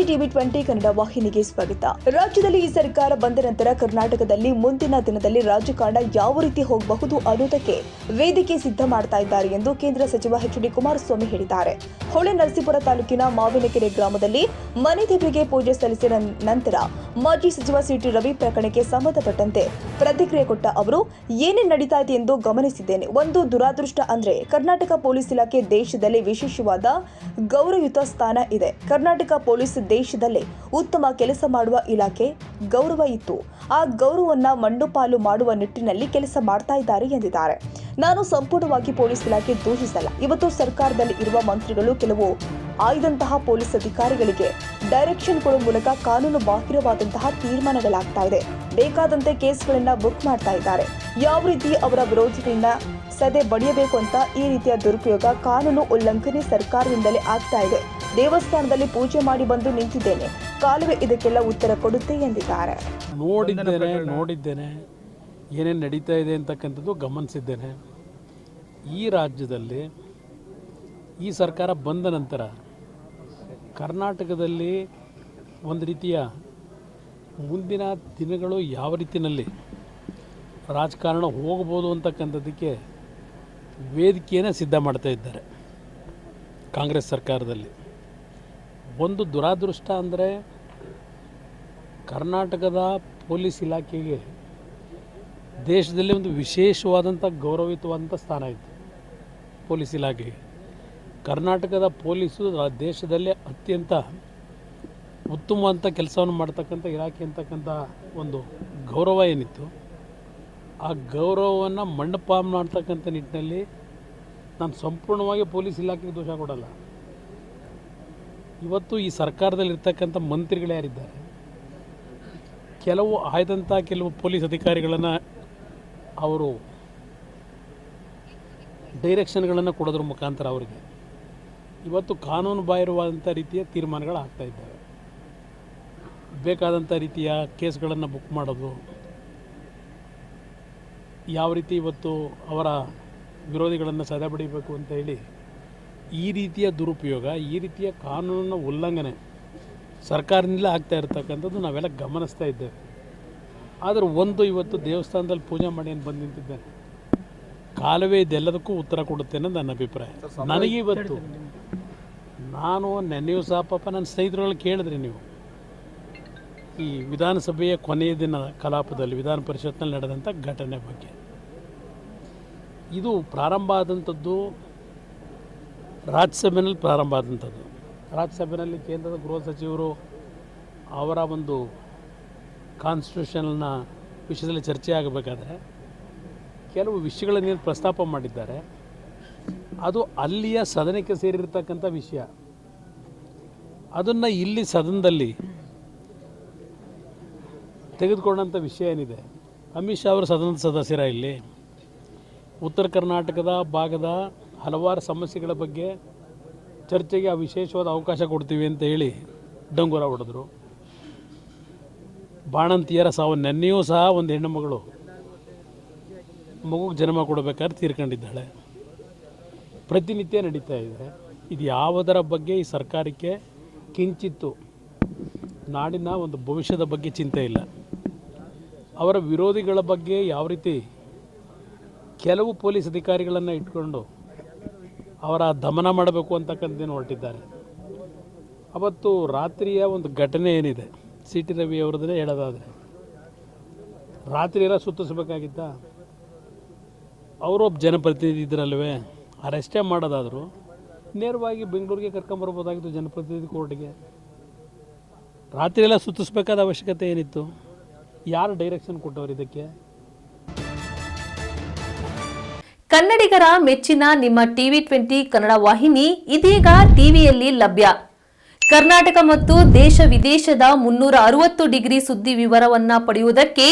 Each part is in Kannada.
ಟಿವಿ 20 ಕನ್ನಡ ವಾಹಿನಿಗೆ ಸ್ವಾಗತ. ರಾಜ್ಯದಲ್ಲಿ ಈ ಸರ್ಕಾರ ಬಂದ ನಂತರ ಕರ್ನಾಟಕದಲ್ಲಿ ಮುಂದಿನ ದಿನದಲ್ಲಿ ರಾಜಕಾರಣ ಯಾವ ರೀತಿ ಹೋಗಬಹುದು ಅನ್ನೋದಕ್ಕೆ ವೇದಿಕೆ ಸಿದ್ಧ ಮಾಡ್ತಾ ಇದ್ದಾರೆ ಎಂದು ಕೇಂದ್ರ ಸಚಿವ ಎಚ್.ಡಿ. ಕುಮಾರಸ್ವಾಮಿ ಹೇಳಿದ್ದಾರೆ. ಹೊಳೆ ನರಸೀಪುರ ತಾಲೂಕಿನ ಮಾವಿನಕೆರೆ ಗ್ರಾಮದಲ್ಲಿ ಮನೆ ದೇವರಿಗೆ ಪೂಜೆ ಸಲ್ಲಿಸಿದ ನಂತರ ಮಾಜಿ ಸಚಿವ ಸಿ.ಟಿ. ರವಿ ಪ್ರಕರಣಕ್ಕೆ ಸಂಬಂಧಪಟ್ಟಂತೆ ಪ್ರತಿಕ್ರಿಯೆ ಕೊಟ್ಟ ಅವರು, ಏನೇನು ನಡೀತಾ ಇದೆ ಎಂದು ಗಮನಿಸಿದ್ದೇನೆ. ಒಂದು ದುರಾದೃಷ್ಟ ಅಂದ್ರೆ ಕರ್ನಾಟಕ ಪೊಲೀಸ್ ಇಲಾಖೆ ದೇಶದಲ್ಲಿ ವಿಶೇಷವಾದ ಗೌರವಯುತ ಸ್ಥಾನ ಇದೆ. ಕರ್ನಾಟಕ ಪೊಲೀಸ್ ದೇಶದಲ್ಲೇ ಉತ್ತಮ ಕೆಲಸ ಮಾಡುವ ಇಲಾಖೆ ಗೌರವ ಇತ್ತು. ಆ ಗೌರವವನ್ನ ಮಣ್ಣುಪಾಲು ಮಾಡುವ ನಿಟ್ಟಿನಲ್ಲಿ ಕೆಲಸ ಮಾಡ್ತಾ ಇದ್ದಾರೆ ಎಂದಿದ್ದಾರೆ. ನಾನು ಸಂಪೂರ್ಣವಾಗಿ ಪೊಲೀಸ್ ಇಲಾಖೆ ದೂಷಿಸಲ್ಲ. ಇವತ್ತು ಸರ್ಕಾರದಲ್ಲಿ ಇರುವ ಮಂತ್ರಿಗಳು ಕೆಲವು ಆಯ್ದಂತಹ ಪೊಲೀಸ್ ಅಧಿಕಾರಿಗಳಿಗೆ ಡೈರೆಕ್ಷನ್ ಕೊಡುವ ಮೂಲಕ ಕಾನೂನು ಬಾಹಿರವಾದಂತಹ ತೀರ್ಮಾನಗಳಾಗ್ತಾ ಇದೆ. ಬೇಕಾದಂತೆ ಕೇಸ್ಗಳನ್ನ ಬುಕ್ ಮಾಡ್ತಾ ಇದ್ದಾರೆ. ಯಾವ ರೀತಿ ಅವರ ವಿರೋಧಿಗಳನ್ನ ಸದೆ ಬಡಿಯಬೇಕು ಅಂತ ಈ ರೀತಿಯ ದುರುಪಯೋಗ, ಕಾನೂನು ಉಲ್ಲಂಘನೆ ಸರ್ಕಾರದಿಂದಲೇ ಆಗ್ತಾ ಇದೆ. ದೇವಸ್ಥಾನದಲ್ಲಿ ಪೂಜೆ ಮಾಡಿ ಬಂದು ನಿಂತಿದ್ದೇನೆ, ಕಾಲುವೆ ಇದಕ್ಕೆಲ್ಲ ಉತ್ತರ ಕೊಡುತ್ತೆ ಎಂದಿದ್ದಾರೆ. ನೋಡಿದ್ದೇನೆ ಏನೇನು ನಡೀತಾ ಇದೆ ಅಂತಕ್ಕಂಥದ್ದು ಗಮನಿಸಿದ್ದೇನೆ. ಈ ರಾಜ್ಯದಲ್ಲಿ ಈ ಸರ್ಕಾರ ಬಂದ ನಂತರ ಕರ್ನಾಟಕದಲ್ಲಿ ಒಂದು ರೀತಿಯ ಮುಂದಿನ ದಿನಗಳು ಯಾವ ರೀತಿಯಲ್ಲಿ ರಾಜಕಾರಣ ಹೋಗ್ಬೋದು ಅಂತಕ್ಕಂಥದ್ದಕ್ಕೆ ವೇದಿಕೆಯನ್ನು ಸಿದ್ಧ ಮಾಡ್ತಾ ಇದ್ದಾರೆ ಕಾಂಗ್ರೆಸ್ ಸರ್ಕಾರದಲ್ಲಿ. ಒಂದು ದುರಾದೃಷ್ಟ ಅಂದರೆ ಕರ್ನಾಟಕದ ಪೊಲೀಸ್ ಇಲಾಖೆಗೆ ದೇಶದಲ್ಲಿ ಒಂದು ವಿಶೇಷವಾದಂಥ ಗೌರವಯುತವಾದಂಥ ಸ್ಥಾನ ಇದೆ. ಪೊಲೀಸ್ ಇಲಾಖೆಗೆ ಕರ್ನಾಟಕದ ಪೊಲೀಸು ದೇಶದಲ್ಲೇ ಅತ್ಯಂತ ಉತ್ತಮವಾದಂಥ ಕೆಲಸವನ್ನು ಮಾಡ್ತಕ್ಕಂಥ ಇಲಾಖೆ ಅಂತಕ್ಕಂಥ ಒಂದು ಗೌರವ ಏನಿತ್ತು, ಆ ಗೌರವವನ್ನು ಮಣ್ಣಪಾಲು ಮಾಡ್ತಕ್ಕಂಥ ನಿಟ್ಟಿನಲ್ಲಿ ನಾನು ಸಂಪೂರ್ಣವಾಗಿ ಪೊಲೀಸ್ ಇಲಾಖೆಗೆ ದೋಷ ಕೊಡಲ್ಲ. ಇವತ್ತು ಈ ಸರ್ಕಾರದಲ್ಲಿರ್ತಕ್ಕಂಥ ಮಂತ್ರಿಗಳು ಯಾರಿದ್ದಾರೆ, ಕೆಲವು ಪೊಲೀಸ್ ಅಧಿಕಾರಿಗಳನ್ನು ಅವರು ಡೈರೆಕ್ಷನ್ಗಳನ್ನು ಕೊಡೋದ್ರ ಮುಖಾಂತರ ಅವರಿಗೆ ಇವತ್ತು ಕಾನೂನು ಬಾಹಿರವಾದಂಥ ರೀತಿಯ ತೀರ್ಮಾನಗಳು ಆಗ್ತಾ ಇದ್ದಾವೆ. ಬೇಕಾದಂಥ ರೀತಿಯ ಕೇಸ್ಗಳನ್ನು ಬುಕ್ ಮಾಡೋದು, ಯಾವ ರೀತಿ ಇವತ್ತು ಅವರ ವಿರೋಧಿಗಳನ್ನು ಸದೆ ಬಡಿಬೇಕು ಅಂತ ಹೇಳಿ ಈ ರೀತಿಯ ದುರುಪಯೋಗ, ಈ ರೀತಿಯ ಕಾನೂನಿನ ಉಲ್ಲಂಘನೆ ಸರ್ಕಾರದಿಂದಲೇ ಆಗ್ತಾ ಇರತಕ್ಕಂಥದ್ದು ನಾವೆಲ್ಲ ಗಮನಿಸ್ತಾ ಇದ್ದೇವೆ. ಆದರೆ ಒಂದು ಇವತ್ತು ದೇವಸ್ಥಾನದಲ್ಲಿ ಪೂಜೆ ಮಾಡಿ ಏನು ಬಂದು ನಿಂತಿದ್ದೇನೆ, ಕಾಲುವೆ ಇದೆಲ್ಲದಕ್ಕೂ ಉತ್ತರ ಕೊಡುತ್ತೆ ಅನ್ನೋದು ನನ್ನ ಅಭಿಪ್ರಾಯ. ನನಗೆ ಇವತ್ತು ನಾನು ನೆನ್ನೆಯೂ ಸಹ ಪಾಪ ನನ್ನ ಸ್ನೇಹಿತರುಗಳು ಕೇಳಿದ್ರಿ ನೀವು, ಈ ವಿಧಾನಸಭೆಯ ಕೊನೆಯ ದಿನ ಕಲಾಪದಲ್ಲಿ ವಿಧಾನ ಪರಿಷತ್ನಲ್ಲಿ ನಡೆದಂಥ ಘಟನೆ ಬಗ್ಗೆ. ಇದು ಪ್ರಾರಂಭ ಆದಂಥದ್ದು ರಾಜ್ಯಸಭೆಯಲ್ಲಿ ಪ್ರಾರಂಭ ಆದಂಥದ್ದು. ರಾಜ್ಯಸಭೆಯಲ್ಲಿ ಕೇಂದ್ರದ ಗೃಹ ಸಚಿವರು ಅವರ ಒಂದು ಕಾನ್ಸ್ಟಿಟ್ಯೂಷನ್ನ ವಿಷಯದಲ್ಲಿ ಚರ್ಚೆ ಆಗಬೇಕಾದ್ರೆ ಕೆಲವು ವಿಷಯಗಳನ್ನೇನು ಪ್ರಸ್ತಾಪ ಮಾಡಿದ್ದಾರೆ, ಅದು ಅಲ್ಲಿಯ ಸದನಕ್ಕೆ ಸೇರಿರ್ತಕ್ಕಂಥ ವಿಷಯ. ಅದನ್ನು ಇಲ್ಲಿ ಸದನದಲ್ಲಿ ತೆಗೆದುಕೊಂಡಂಥ ವಿಷಯ ಏನಿದೆ, ಅಮಿತ್ ಶಾ ಅವರು ಸದನದ ಸದಸ್ಯರ ಇಲ್ಲಿ ಉತ್ತರ ಕರ್ನಾಟಕದ ಭಾಗದ ಹಲವಾರು ಸಮಸ್ಯೆಗಳ ಬಗ್ಗೆ ಚರ್ಚೆಗೆ ವಿಶೇಷವಾದ ಅವಕಾಶ ಕೊಡ್ತೀವಿ ಅಂತ ಹೇಳಿ ಡಂಗುರ ಹೊಡೆದ್ರು. ಬಾಣಂತಿಯರ ಸಾವು, ನೆನ್ನೆಯೂ ಸಹ ಒಂದು ಹೆಣ್ಣು ಮಗುಗೆ ಜನ್ಮ ಕೊಡಬೇಕಾದ್ರೆ ತೀರ್ಕೊಂಡಿದ್ದಾಳೆ. ಪ್ರತಿನಿತ್ಯ ನಡೀತಾ ಇದೆ. ಇದು ಯಾವುದರ ಬಗ್ಗೆ ಈ ಸರ್ಕಾರಕ್ಕೆ ಕಿಂಚಿತ್ತು ನಾಡಿನ ಒಂದು ಭವಿಷ್ಯದ ಬಗ್ಗೆ ಚಿಂತೆ ಇಲ್ಲ. ಅವರ ವಿರೋಧಿಗಳ ಬಗ್ಗೆ ಯಾವ ರೀತಿ ಕೆಲವು ಪೊಲೀಸ್ ಅಧಿಕಾರಿಗಳನ್ನು ಇಟ್ಕೊಂಡು ಅವರ ದಮನ ಮಾಡಬೇಕು ಅಂತಕ್ಕಂಥದ್ದೇನು ಹೊರಟಿದ್ದಾರೆ. ಅವತ್ತು ರಾತ್ರಿಯ ಒಂದು ಘಟನೆ ಏನಿದೆ, ಸಿ.ಟಿ. ರವಿ ಅವ್ರದ್ದೇ ಹೇಳೋದಾದರೆ ರಾತ್ರಿ ಎಲ್ಲ ಸುತ್ತಿಸ್ಬೇಕಾಗಿತ್ತ, ಅವರೊಬ್ಬ ಜನಪ್ರತಿನಿಧಿ ಇದ್ರಲ್ವೇ, ಅರೆಸ್ಟೇ ಮಾಡೋದಾದರೂ ನೇರವಾಗಿ ಬೆಂಗಳೂರಿಗೆ ಕರ್ಕೊಂಬರ್ಬೋದಾಗಿತ್ತು ಜನಪ್ರತಿನಿಧಿ ಕೋರ್ಟ್ಗೆ. ರಾತ್ರಿ ಎಲ್ಲ ಸುತ್ತಿಸ್ಬೇಕಾದ ಅವಶ್ಯಕತೆ ಏನಿತ್ತು? ಯಾರು ಡೈರೆಕ್ಷನ್ ಕೊಟ್ಟವರು ಇದಕ್ಕೆ? ಕನ್ನಡಿಗರ ಮೆಚ್ಚಿನ ನಿಮ್ಮ ಟಿವಿ 20 ಕನ್ನಡ ವಾಹಿನಿ ಇದೀಗ ಟಿವಿಯಲ್ಲಿ ಲಭ್ಯ. ಕರ್ನಾಟಕ ಮತ್ತು ದೇಶ ವಿದೇಶದ 360 ಡಿಗ್ರಿ ಸುದ್ದಿ ವಿವರವನ್ನ ಪಡೆಯುವುದಕ್ಕೆ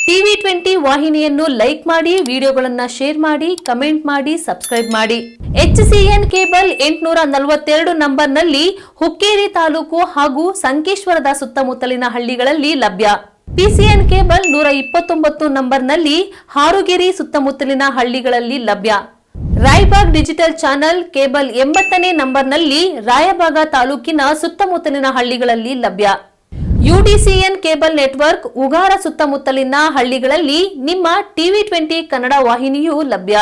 ಟಿವಿ 20 ವಾಹಿನಿಯನ್ನು ಲೈಕ್ ಮಾಡಿ, ವಿಡಿಯೋಗಳನ್ನು ಶೇರ್ ಮಾಡಿ, ಕಮೆಂಟ್ ಮಾಡಿ, ಸಬ್ಸ್ಕ್ರೈಬ್ ಮಾಡಿ. HCN ಕೇಬಲ್ 842 ನಂಬರ್ನಲ್ಲಿ ಹುಕ್ಕೇರಿ ತಾಲೂಕು ಹಾಗೂ ಸಂಕೇಶ್ವರದ ಸುತ್ತಮುತ್ತಲಿನ ಹಳ್ಳಿಗಳಲ್ಲಿ ಲಭ್ಯ. PCN ಕೇಬಲ್ 129 ನಂಬರ್ನಲ್ಲಿ ಹಾರುಗೆರೆ ಸುತ್ತಮುತ್ತಲಿನ ಹಳ್ಳಿಗಳಲ್ಲಿ ಲಭ್ಯ. ರಾಯಬಾಗ್ ಡಿಜಿಟಲ್ ಚಾನೆಲ್ ಕೇಬಲ್ 80ನೇ ನಂಬರ್ನಲ್ಲಿ ರಾಯಬಾಗ ತಾಲೂಕಿನ ಸುತ್ತಮುತ್ತಲಿನ ಹಳ್ಳಿಗಳಲ್ಲಿ ಲಭ್ಯ. ಯುಡಿಸಿಎನ್ ಕೇಬಲ್ ನೆಟ್ವರ್ಕ್ ಉಗಾರ ಸುತ್ತಮುತ್ತಲಿನ ಹಳ್ಳಿಗಳಲ್ಲಿ ನಿಮ್ಮ ಟಿವಿ 20 ಕನ್ನಡ ವಾಹಿನಿಯೂ ಲಭ್ಯ.